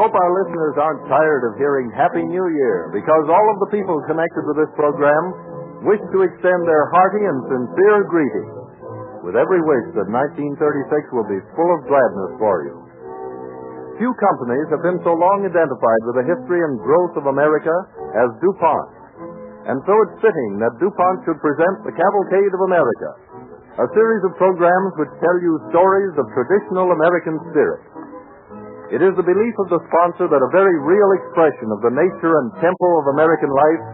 hope our listeners aren't tired of hearing Happy New Year, because all of the people connected with this program wish to extend their hearty and sincere greetings, with every wish that 1936 will be full of gladness for you. Few companies have been so long identified with the history and growth of America as DuPont. And so it's fitting that DuPont should present the Cavalcade of America, a series of programs which tell you stories of traditional American spirit. It is the belief of the sponsor that a very real expression of the nature and tempo of American life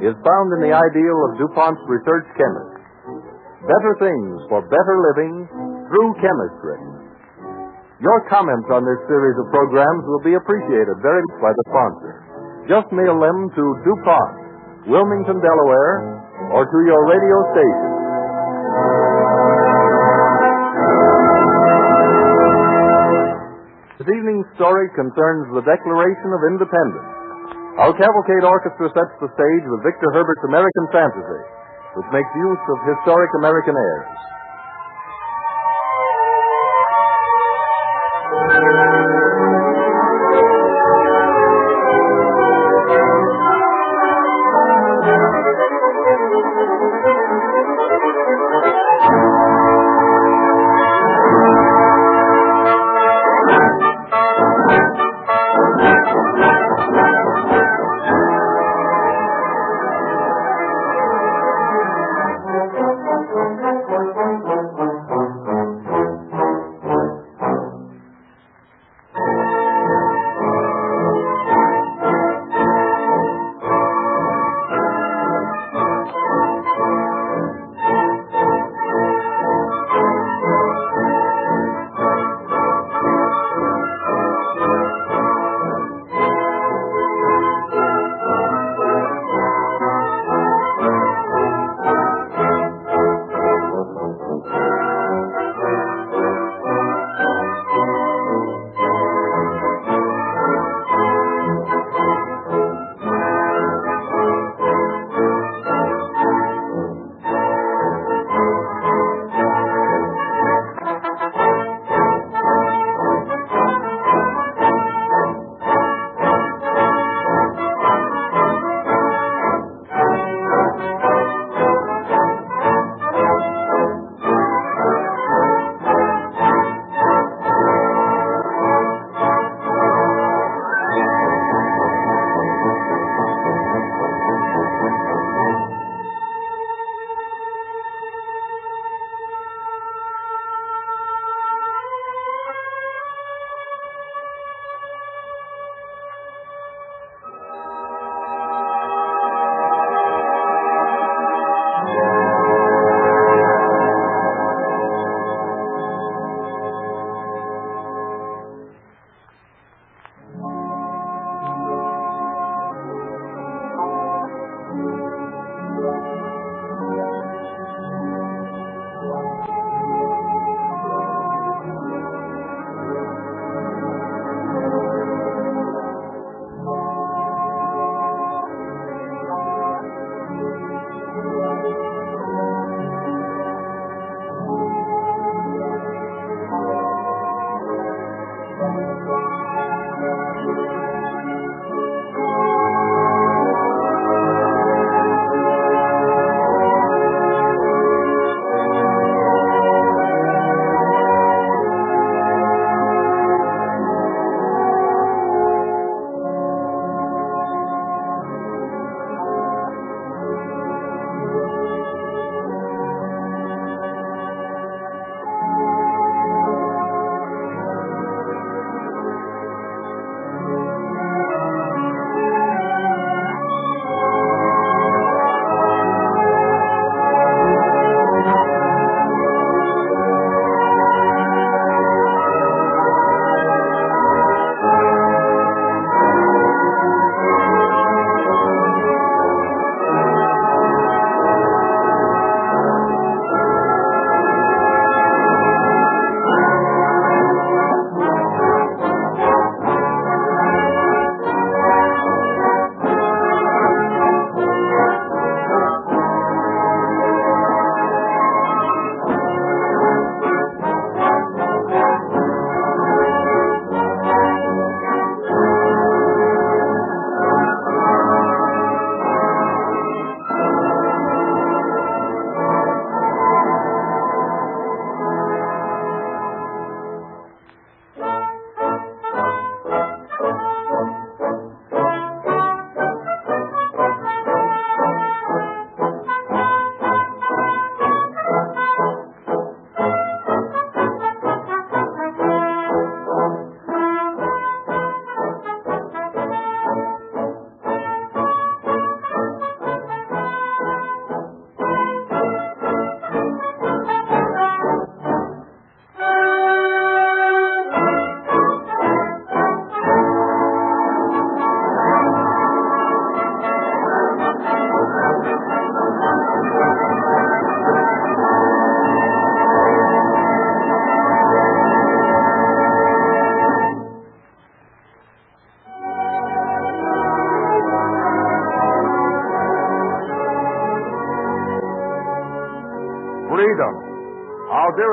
is found in the ideal of DuPont's research chemists. Better things for better living through chemistry. Your comments on this series of programs will be appreciated very much by the sponsor. Just mail them to DuPont, Wilmington, Delaware, or to your radio station. This evening's story concerns the Declaration of Independence. Our Cavalcade Orchestra sets the stage with Victor Herbert's American Fantasy, which makes use of historic American airs.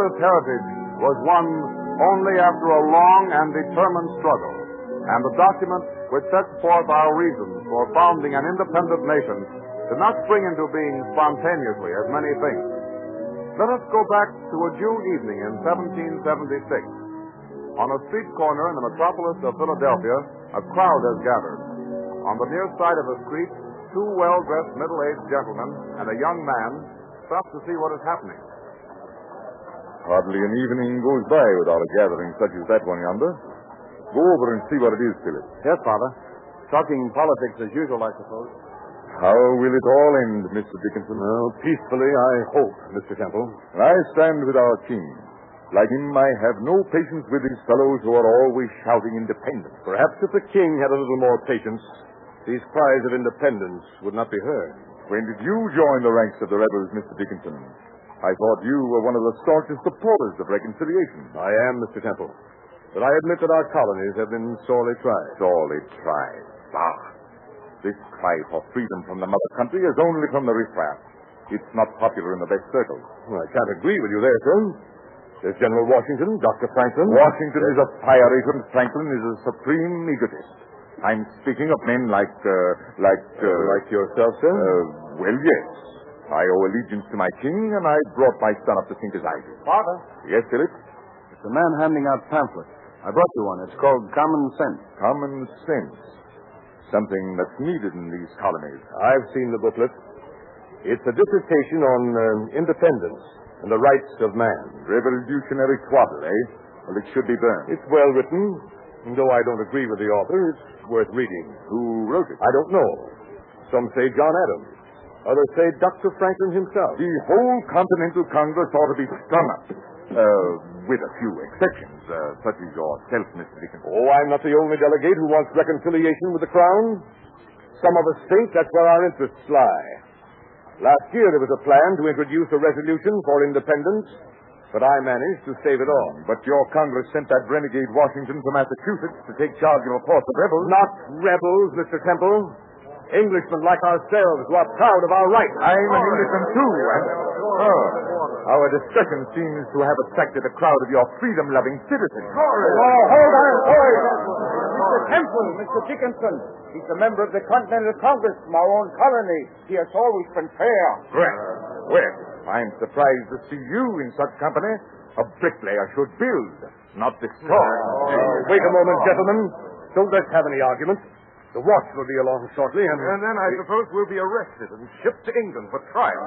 this heritage was won only after a long and determined struggle, and the document which sets forth our reasons for founding an independent nation did not spring into being spontaneously, as many think. Let us go back to a June evening in 1776. On a street corner in the metropolis of Philadelphia, a crowd has gathered. On the near side of the street, two well-dressed middle-aged gentlemen and a young man stop to see what is happening. Hardly an evening goes by without a gathering such as that one yonder. Go over and see what it is, Philip. Yes, Father. Talking politics as usual, I suppose. How will it all end, Mr. Dickinson? Well, peacefully, I hope, Mr. Temple. I stand with our king. Like him, I have no patience with these fellows who are always shouting independence. Perhaps if the king had a little more patience, these cries of independence would not be heard. When did you join the ranks of the rebels, Mr. Dickinson? I thought you were one of the staunchest supporters of reconciliation. I am, Mr. Temple. But I admit that our colonies have been sorely tried. Sorely tried. Bah! This cry for freedom from the mother country is only from the riffraff. It's not popular in the best circles. Well, I can't agree with you there, sir. There's General Washington, Dr. Franklin. Washington is a fire-eater, and Franklin is a supreme egotist. I'm speaking of men like yourself, sir? Well, yes. I owe allegiance to my king, and I brought my son up to think as I do. Father? Yes, Philip? It's a man handing out pamphlets. I brought you one. It's called Common Sense. Common sense. Something that's needed in these colonies. I've seen the booklet. It's a dissertation on independence and the rights of man. Revolutionary twaddle, eh? Well, it should be burned. It's well written. And though I don't agree with the author, it's worth reading. Who wrote it? I don't know. Some say John Adams. Others say Dr. Franklin himself. The whole Continental Congress ought to be strung up. With a few exceptions, such as yourself, Mr. Dickinson. Oh, I'm not the only delegate who wants reconciliation with the Crown. Some of us think that's where our interests lie. Last year there was a plan to introduce a resolution for independence, but I managed to stave it off. But your Congress sent that renegade Washington to Massachusetts to take charge of a force of rebels. Not rebels, Mr. Temple. Englishmen like ourselves who are proud of our rights. I'm an Englishman, too. Our discussion seems to have attracted a crowd of your freedom-loving citizens. Hold on, boys. Mr. Temple, Mr. Dickinson. He's a member of the Continental Congress from our own colony. He has always been fair. Correct. Well, I'm surprised to see you in such company. A bricklayer should build, not destroy. Wait a moment, gentlemen. Don't let's have any argument. The watch will be along shortly, and then I suppose we'll be arrested and shipped to England for trial.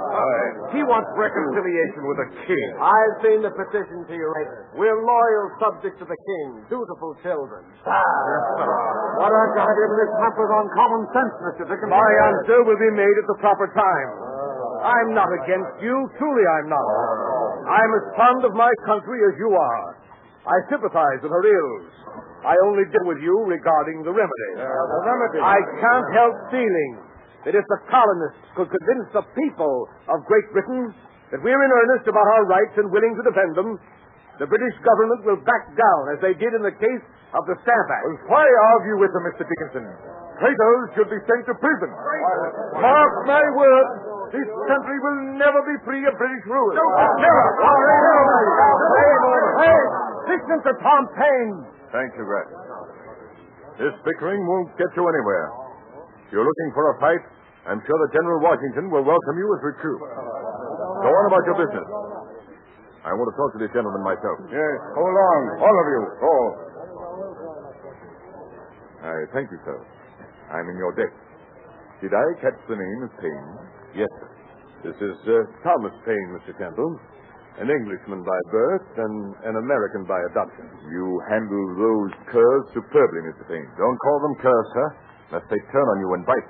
He wants reconciliation with the king. I've seen the petition to your writer. We're loyal subjects to the king, dutiful children. What are going to do with this pamphlet on common sense, Mr. Dickinson? My answer will be made at the proper time. I'm not against you. Truly, I'm not. I'm as fond of my country as you are. I sympathize with her ills. I only deal with you regarding the remedy. The remedy. I can't help feeling that if the colonists could convince the people of Great Britain that we're in earnest about our rights and willing to defend them, the British government will back down as they did in the case of the Stamp Act. Well, why argue with them, Mr. Dickinson? Traitors should be sent to prison. Mark my words, this country will never be free of British rule. Hey, listen to Tom Paine. Thank you, Grant. This bickering won't get you anywhere. If you're looking for a fight, I'm sure that General Washington will welcome you as recruit. Go on about your business. I want to talk to this gentleman myself. Yes, go along, all of you. Go. I thank you, sir. I'm in your debt. Did I catch the name of Paine? Yes, sir. This is Thomas Paine, Mr. Temple. An Englishman by birth and an American by adoption. You handle those curs superbly, Mr. Paine. Don't call them curs, sir, lest they turn on you and bite.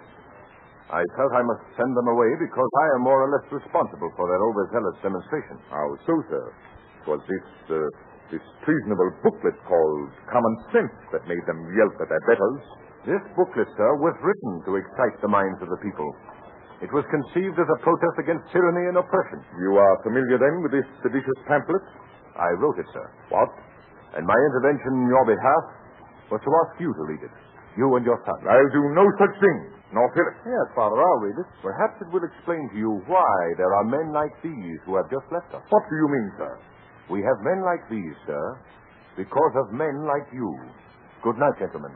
I felt I must send them away because I am more or less responsible for their overzealous demonstration. How so, sir? Was this treasonable booklet called Common Sense that made them yelp at their betters? This booklet, sir, was written to excite the minds of the people. It was conceived as a protest against tyranny and oppression. You are familiar, then, with this seditious pamphlet? I wrote it, sir. What? And my intervention in your behalf was to ask you to read it. You and your son. I'll do no such thing, nor Philip. Yes, Father, I'll read it. Perhaps it will explain to you why there are men like these who have just left us. What do you mean, sir? We have men like these, sir, because of men like you. Good night, gentlemen.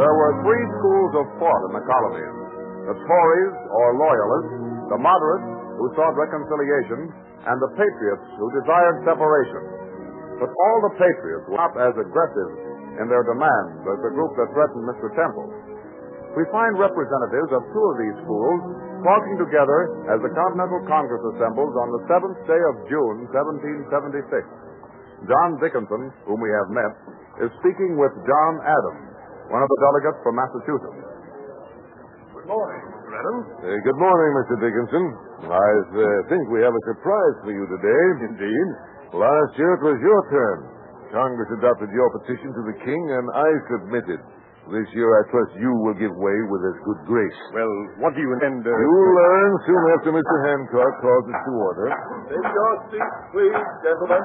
There were three schools of thought in the colonies: the Tories, or Loyalists, the Moderates, who sought reconciliation, and the Patriots, who desired separation. But all the Patriots were not as aggressive in their demands as the group that threatened Mr. Temple. We find representatives of two of these schools talking together as the Continental Congress assembles on the 7th day of June, 1776. John Dickinson, whom we have met, is speaking with John Adams, one of the delegates from Massachusetts. Good morning, Mr. Adams. Good morning, Mr. Dickinson. I think we have a surprise for you today. Indeed. Last year it was your turn. Congress adopted your petition to the king, and I submitted. This year I trust you will give way with as good grace. Well, what do you intend to... You'll learn soon after Mr. Hancock calls us to order. Take your seats, please, gentlemen.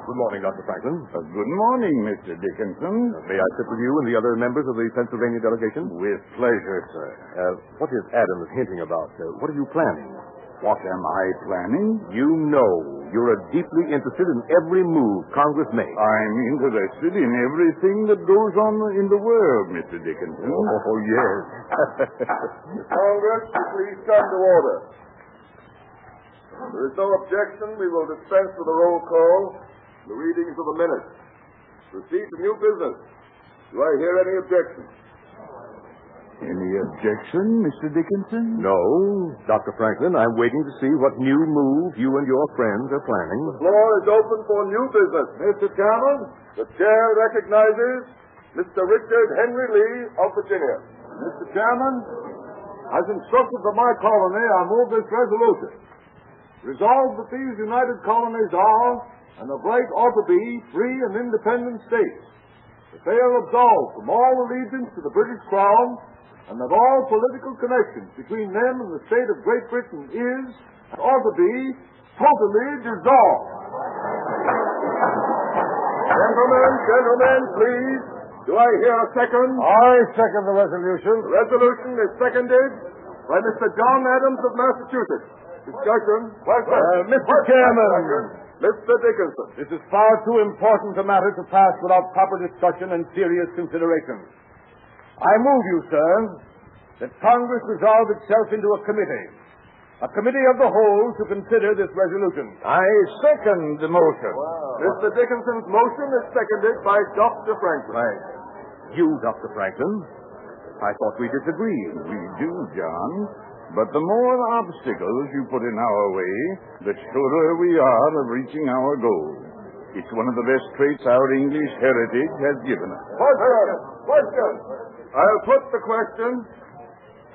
Good morning, Dr. Franklin. Good morning, Mr. Dickinson. May I sit with you and the other members of the Pennsylvania delegation? With pleasure, sir. What is Adams hinting about? What are you planning? What am I planning? You know you're deeply interested in every move Congress makes. I'm interested in everything that goes on in the world, Mr. Dickinson. Oh, yes. Congress, please come to order. There is no objection. We will dispense with the roll call, the readings of the minutes. Proceed to new business. Do I hear any objection? Any objection, Mr. Dickinson? No, Dr. Franklin. I'm waiting to see what new move you and your friends are planning. The floor is open for new business. Mr. Chairman, the chair recognizes Mr. Richard Henry Lee of Virginia. Mr. Chairman, as instructed by my colony, I move this resolution. Resolved that these united colonies are, and of right ought to be, free and independent states. That they are absolved from all allegiance to the British Crown, and that all political connections between them and the state of Great Britain is, and ought to be, totally dissolved. Gentlemen, please. Do I hear a second? I second the resolution. The resolution is seconded by Mr. John Adams of Massachusetts. Discussion. Mr. Chairman. Mr. Dickinson. This is far too important a matter to pass without proper discussion and serious consideration. I move you, sir, that Congress resolve itself into a committee of the whole to consider this resolution. I second the motion. Mr. Dickinson's motion is seconded by Dr. Franklin. You, Dr. Franklin? I thought we disagreed. We do, John. But the more obstacles you put in our way, the surer we are of reaching our goal. It's one of the best traits our English heritage has given us. Question. I'll put the question.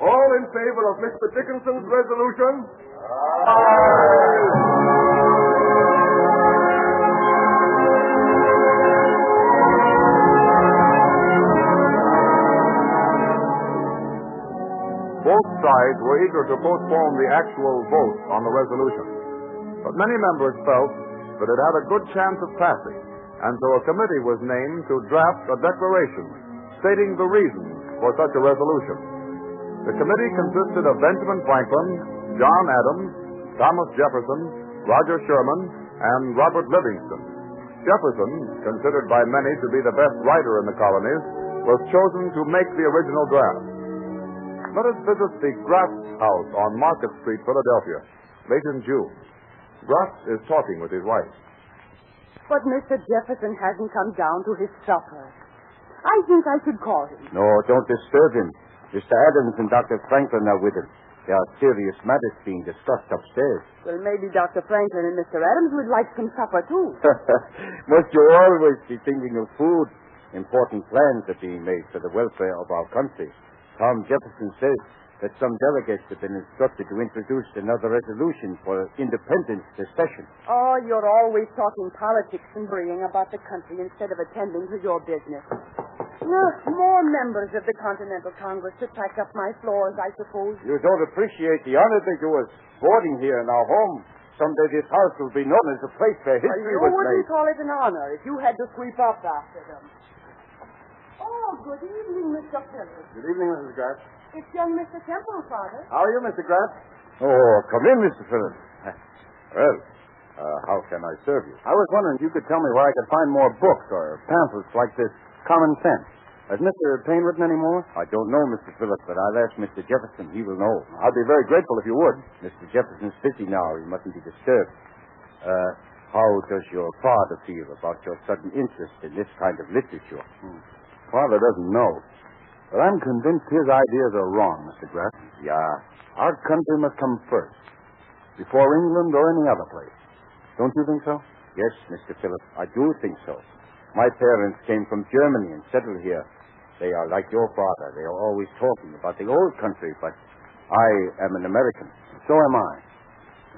All in favor of Mr. Dickinson's resolution? Aye. Both sides were eager to postpone the actual vote on the resolution. But many members felt that it had a good chance of passing, and so a committee was named to draft a declaration stating the reasons for such a resolution. The committee consisted of Benjamin Franklin, John Adams, Thomas Jefferson, Roger Sherman, and Robert Livingston. Jefferson, considered by many to be the best writer in the colonies, was chosen to make the original draft. Let us visit the Grass house on Market Street, Philadelphia, late in June. Grass is talking with his wife. But Mr. Jefferson hasn't come down to his supper. I think I should call him. No, don't disturb him. Mr. Adams and Dr. Franklin are with him. There are serious matters being discussed upstairs. Well, maybe Dr. Franklin and Mr. Adams would like some supper, too. Must you always be thinking of food? Important plans are being made for the welfare of our country. Tom Jefferson says that some delegates have been instructed to introduce another resolution for independence secession. Oh, you're always talking politics and worrying about the country instead of attending to your business. More members of the Continental Congress to pack up my floors, I suppose. You don't appreciate the honor they do us boarding here in our home. Someday this house will be known as a place where history was You wouldn't made. call it an honor if you had to sweep up after them. Oh, Oh, good evening, Mr. Phillips. Good evening, Mrs. Graff. It's young Mr. Temple, Father. How are you, Mr. Graff? Oh, come in, Mr. Phillips. Well, how can I serve you? I was wondering if you could tell me where I could find more books or pamphlets like this Common Sense. Has Mr. Payne written any more? I don't know, Mr. Phillips, but I'll ask Mr. Jefferson. He will know. I'd be very grateful if you would. Mr. Jefferson's busy now. He mustn't be disturbed. How does your father feel about your sudden interest in this kind of literature? Father doesn't know. But I'm convinced his ideas are wrong, Mr. Graff. Yeah. Our country must come first, before England or any other place. Don't you think so? Yes, Mr. Phillips, I do think so. My parents came from Germany and settled here. They are like your father. They are always talking about the old country, but I am an American. So am I.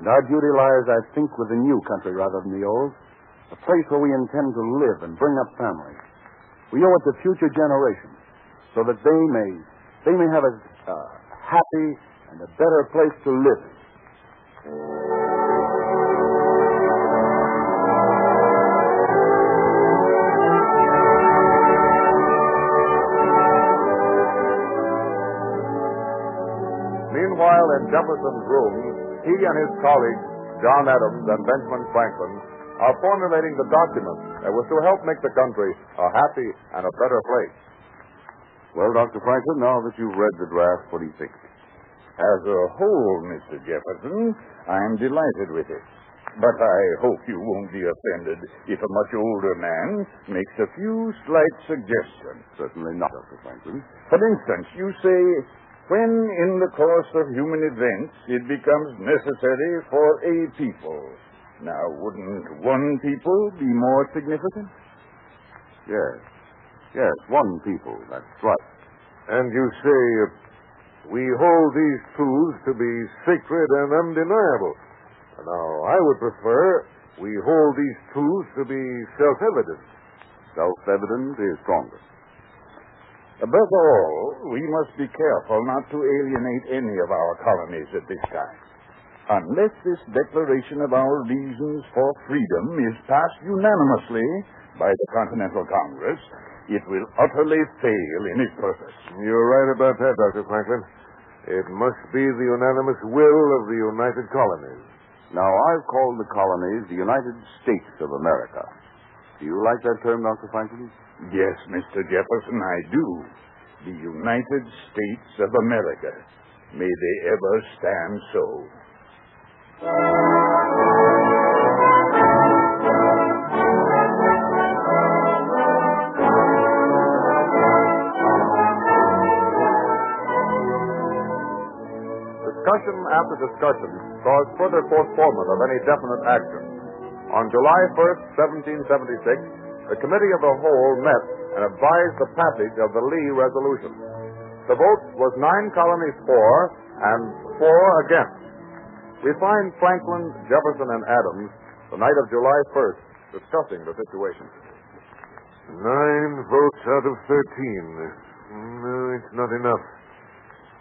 And our duty lies, I think, with the new country rather than the old. A place where we intend to live and bring up families. We owe it to future generations, so that they may have a happy and a better place to live in. Meanwhile, in Jefferson's room, he and his colleagues, John Adams and Benjamin Franklin, are formulating the document that was to help make the country a happy and a better place. Well, Dr. Franklin, now that you've read the draft, what do you think? As a whole, Mr. Jefferson, I'm delighted with it. But I hope you won't be offended if a much older man makes a few slight suggestions. Certainly not, Dr. Franklin. For instance, you say, when in the course of human events it becomes necessary for a people. Now, wouldn't one people be more significant? Yes, one people, that's right. And you say, we hold these truths to be sacred and undeniable. Now, I would prefer we hold these truths to be self-evident. Self-evident is stronger. Above all, we must be careful not to alienate any of our colonies at this time. Unless this declaration of our reasons for freedom is passed unanimously by the Continental Congress, it will utterly fail in its purpose. You're right about that, Dr. Franklin. It must be the unanimous will of the United Colonies. Now, I've called the colonies the United States of America. Do you like that term, Dr. Franklin? Yes, Mr. Jefferson, I do. The United States of America. May they ever stand so. Discussion after discussion caused further postponement of any definite action. On July 1st, 1776, the Committee of the Whole met and advised the passage of the Lee Resolution. The vote was 9 colonies for and 4 against. We find Franklin, Jefferson, and Adams the night of July 1st discussing the situation. 9 votes out of 13. No, it's not enough.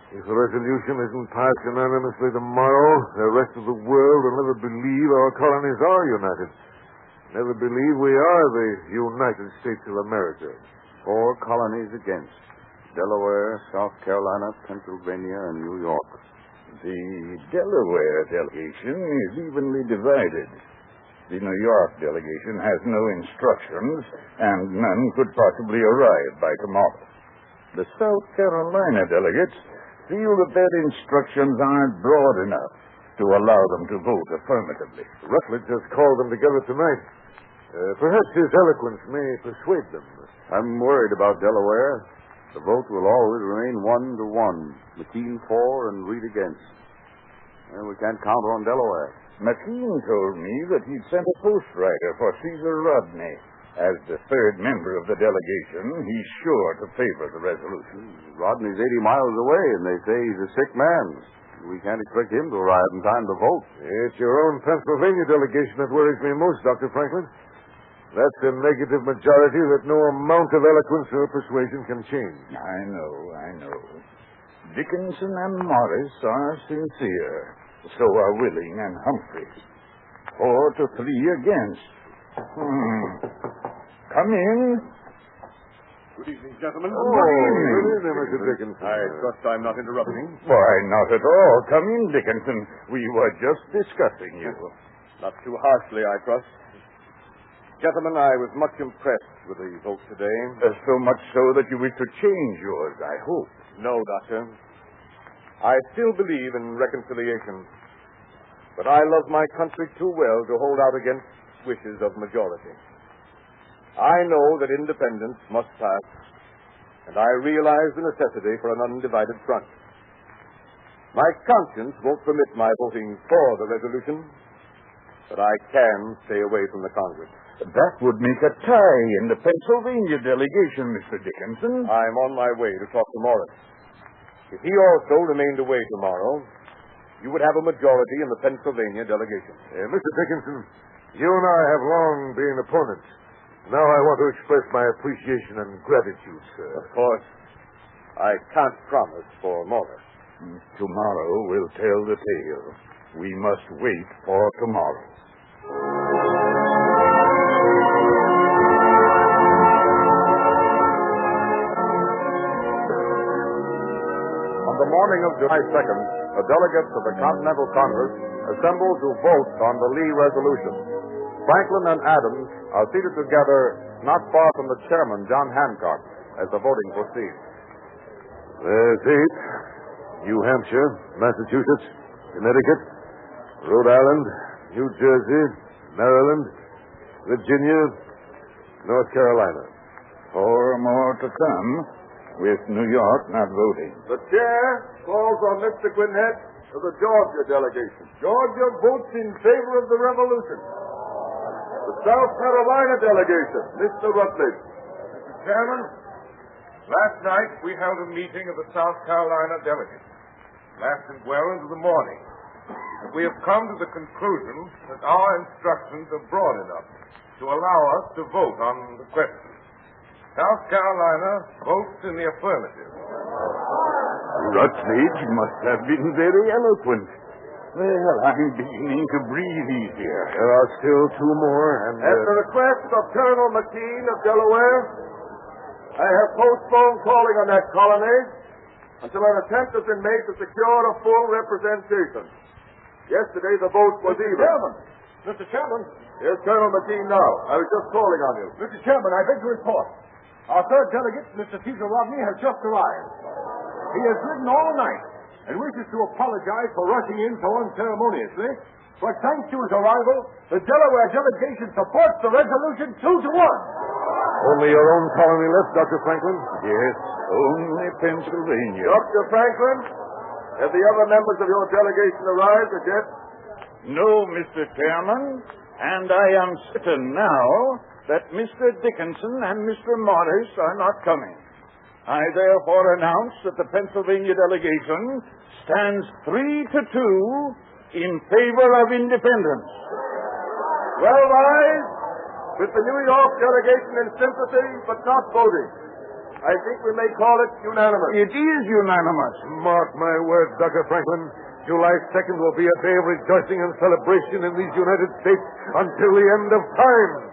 If the resolution isn't passed unanimously tomorrow, the rest of the world will never believe our colonies are united. Never believe we are the United States of America. 4 colonies against. Delaware, South Carolina, Pennsylvania, and New York. The Delaware delegation is evenly divided. The New York delegation has no instructions, and none could possibly arrive by tomorrow. The South Carolina delegates feel that their instructions aren't broad enough to allow them to vote affirmatively. Rutledge has called them together tonight. Perhaps his eloquence may persuade them. I'm worried about Delaware. The vote will always remain 1-1. McKean for and Reed against. Well, we can't count on Delaware. McKean told me that he'd sent a postwriter for Caesar Rodney. As the third member of the delegation, he's sure to favor the resolution. Rodney's 80 miles away, and they say he's a sick man. We can't expect him to arrive in time to vote. It's your own Pennsylvania delegation that worries me most, Dr. Franklin. That's a negative majority that no amount of eloquence or persuasion can change. I know. Dickinson and Morris are sincere. So are Willing and Humphrey. 4-3 against. Come in. Good evening, gentlemen. Good evening, Mr. Dickinson. I trust I'm not interrupting. Why, not at all. Come in, Dickinson. We were just discussing you. Not too harshly, I trust. Gentlemen, I was much impressed with the vote today. So much so that you wish to change yours, I hope. No, Doctor. I still believe in reconciliation. But I love my country too well to hold out against wishes of majority. I know that independence must pass, and I realize the necessity for an undivided front. My conscience won't permit my voting for the resolution, but I can stay away from the Congress. That would make a tie in the Pennsylvania delegation, Mr. Dickinson. I'm on my way to talk to Morris. If he also remained away tomorrow, you would have a majority in the Pennsylvania delegation. Mr. Dickinson, you and I have long been opponents. Now I want to express my appreciation and gratitude, sir. Of course, I can't promise for Morris. Tomorrow will tell the tale. We must wait for tomorrow. On the morning of July 2nd, the delegates of the Continental Congress assembled to vote on the Lee resolution. Franklin and Adams are seated together not far from the chairman, John Hancock, as the voting proceeds. There's 8. New Hampshire, Massachusetts, Connecticut, Rhode Island, New Jersey, Maryland, Virginia, North Carolina. 4 more to come, with New York not voting. The chair calls on Mr. Gwinnett of the Georgia delegation. Georgia votes in favor of the revolution. The South Carolina delegation, Mr. Rutledge. Mr. Chairman, last night we held a meeting of the South Carolina delegates. Lasted well into the morning. And we have come to the conclusion that our instructions are broad enough to allow us to vote on the question. South Carolina votes in the affirmative. Rutledge must have been very eloquent. Well, I'm beginning to breathe easier. There are still 2 more, and... At the request of Colonel McKean of Delaware, I have postponed calling on that colony until an attempt has been made to secure a full representation. Yesterday, the vote was even. Mr. Chairman. Here's Colonel McKean now. I was just calling on you. Mr. Chairman, I beg to report. Our third delegate, Mr. Cecil Rodney, has just arrived. He has ridden all night and wishes to apologize for rushing in so unceremoniously. But thanks to his arrival, the Delaware delegation supports the resolution 2-1. Only your own colony left, Dr. Franklin? Yes, only Pennsylvania. Dr. Franklin, have the other members of your delegation arrived as yet? No, Mr. Chairman, and I am certain now that Mr. Dickinson and Mr. Morris are not coming. I therefore announce that the Pennsylvania delegation stands 3-2 in favor of independence. Well, rise with the New York delegation in sympathy, but not voting. I think we may call it unanimous. It is unanimous. Mark my words, Dr. Franklin. July 2nd will be a day of rejoicing and celebration in these United States until the end of time.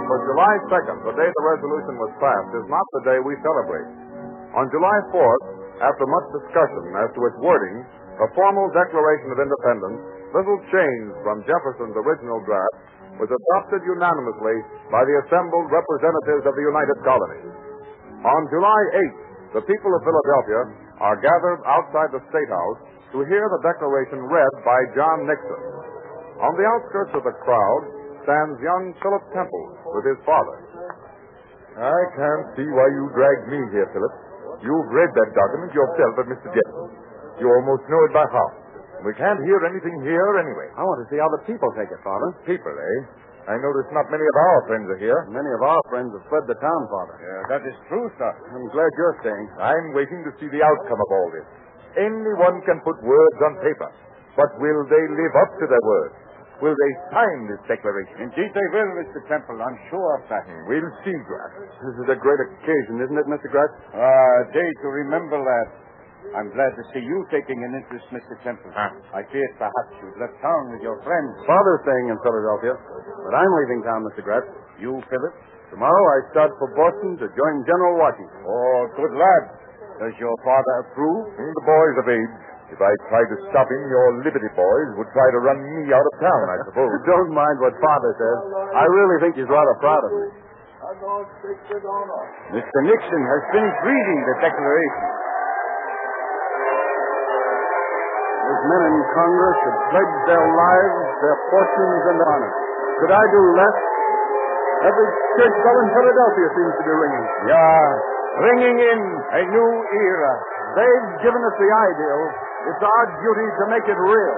For July 2nd, the day the resolution was passed, is not the day we celebrate. On July 4th, after much discussion as to its wording, a formal Declaration of Independence, little changed from Jefferson's original draft, was adopted unanimously by the assembled representatives of the United Colonies. On July 8th, the people of Philadelphia are gathered outside the State House to hear the Declaration read by John Nixon. On the outskirts of the crowd stands young Philip Temple with his father. I can't see why you dragged me here, Philip. You've read that document yourself at Mr. Jefferson. You almost know it by heart. We can't hear anything here anyway. I want to see how the people take it, Father. People, eh? I notice not many of our friends are here. Many of our friends have fled the town, Father. Yeah, that is true, sir. I'm glad you're staying. I'm waiting to see the outcome of all this. Anyone can put words on paper, but will they live up to their words? Will they sign this declaration? Indeed they will, Mr. Temple. I'm sure of that. We'll see, Graff. This is a great occasion, isn't it, Mr. Graff? A day to remember that. I'm glad to see you taking an interest, Mr. Temple. I feared perhaps you'd left town with your friends. Father's staying in Philadelphia, but I'm leaving town, Mr. Gratz. You, Philip? Tomorrow I start for Boston to join General Washington. Oh, good lad. Does your father approve? The boy's of age. If I tried to stop him, your Liberty boys would try to run me out of town, I suppose. Don't mind what Father says. I really think he's rather proud of me. Mr. Nixon has finished reading the Declaration. Those men in Congress have pledged their lives, their fortunes, and honor. Could I do less? Every church bell in Philadelphia seems to be ringing. Yeah, ringing in a new era. They've given us the ideal. It's our duty to make it real.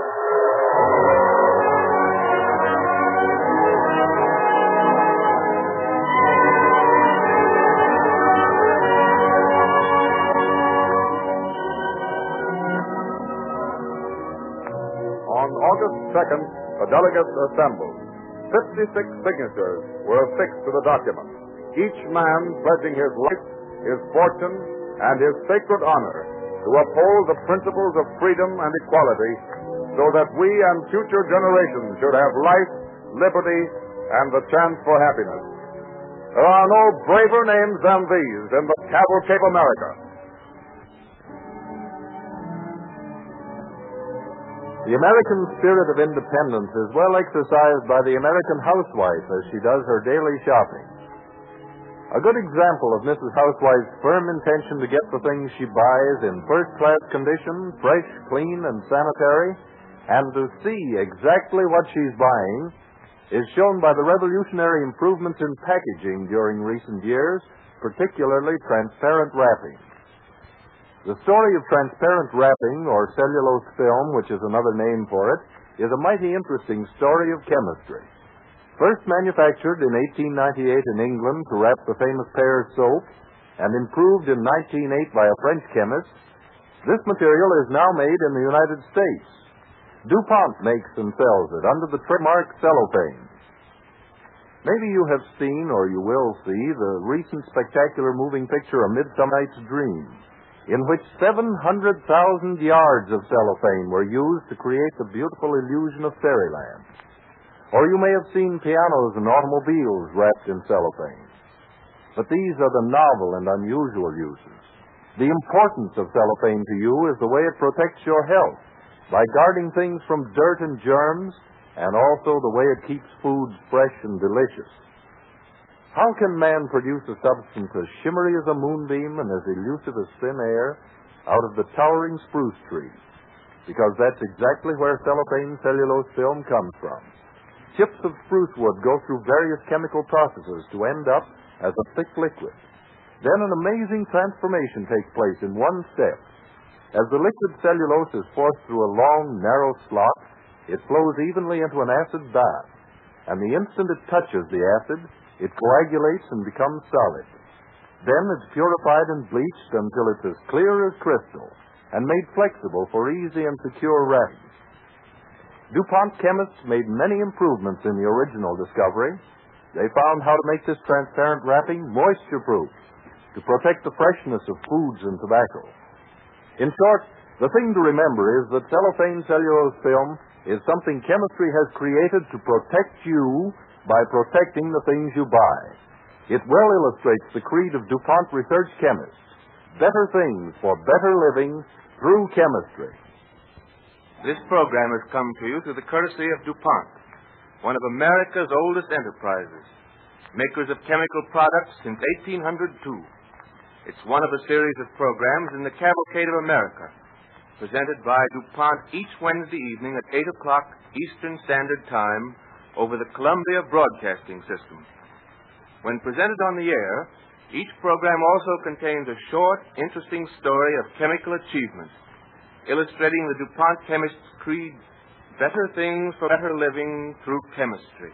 On August 2nd, the delegates assembled. 56 signatures were affixed to the document, each man pledging his life, his fortune, and his sacred honor to uphold the principles of freedom and equality so that we and future generations should have life, liberty, and the chance for happiness. There are no braver names than these in the Cavalcade of America. The American spirit of independence is well exercised by the American housewife as she does her daily shopping. A good example of Mrs. Housewife's firm intention to get the things she buys in first-class condition, fresh, clean, and sanitary, and to see exactly what she's buying, is shown by the revolutionary improvements in packaging during recent years, particularly transparent wrapping. The story of transparent wrapping, or cellulose film, which is another name for it, is a mighty interesting story of chemistry. First manufactured in 1898 in England to wrap the famous Pears soap, and improved in 1908 by a French chemist, this material is now made in the United States. DuPont makes and sells it under the trademark cellophane. Maybe you have seen, or you will see, the recent spectacular moving picture, A Midsummer Night's Dream, in which 700,000 yards of cellophane were used to create the beautiful illusion of fairyland. Or you may have seen pianos and automobiles wrapped in cellophane. But these are the novel and unusual uses. The importance of cellophane to you is the way it protects your health by guarding things from dirt and germs, and also the way it keeps foods fresh and delicious. How can man produce a substance as shimmery as a moonbeam and as elusive as thin air out of the towering spruce trees? Because that's exactly where cellophane cellulose film comes from. Chips of spruce wood go through various chemical processes to end up as a thick liquid. Then an amazing transformation takes place in one step. As the liquid cellulose is forced through a long, narrow slot, it flows evenly into an acid bath. And the instant it touches the acid, it coagulates and becomes solid. Then it's purified and bleached until it's as clear as crystal and made flexible for easy and secure wrapping. DuPont chemists made many improvements in the original discovery. They found how to make this transparent wrapping moisture-proof to protect the freshness of foods and tobacco. In short, the thing to remember is that cellophane cellulose film is something chemistry has created to protect you by protecting the things you buy. It well illustrates the creed of DuPont research chemists: better things for better living through chemistry. This program has come to you through the courtesy of DuPont, one of America's oldest enterprises, makers of chemical products since 1802. It's one of a series of programs in the Cavalcade of America, presented by DuPont each Wednesday evening at 8 o'clock Eastern Standard Time over the Columbia Broadcasting System. When presented on the air, each program also contains a short, interesting story of chemical achievement, illustrating the DuPont chemist's creed: better things for better living through chemistry.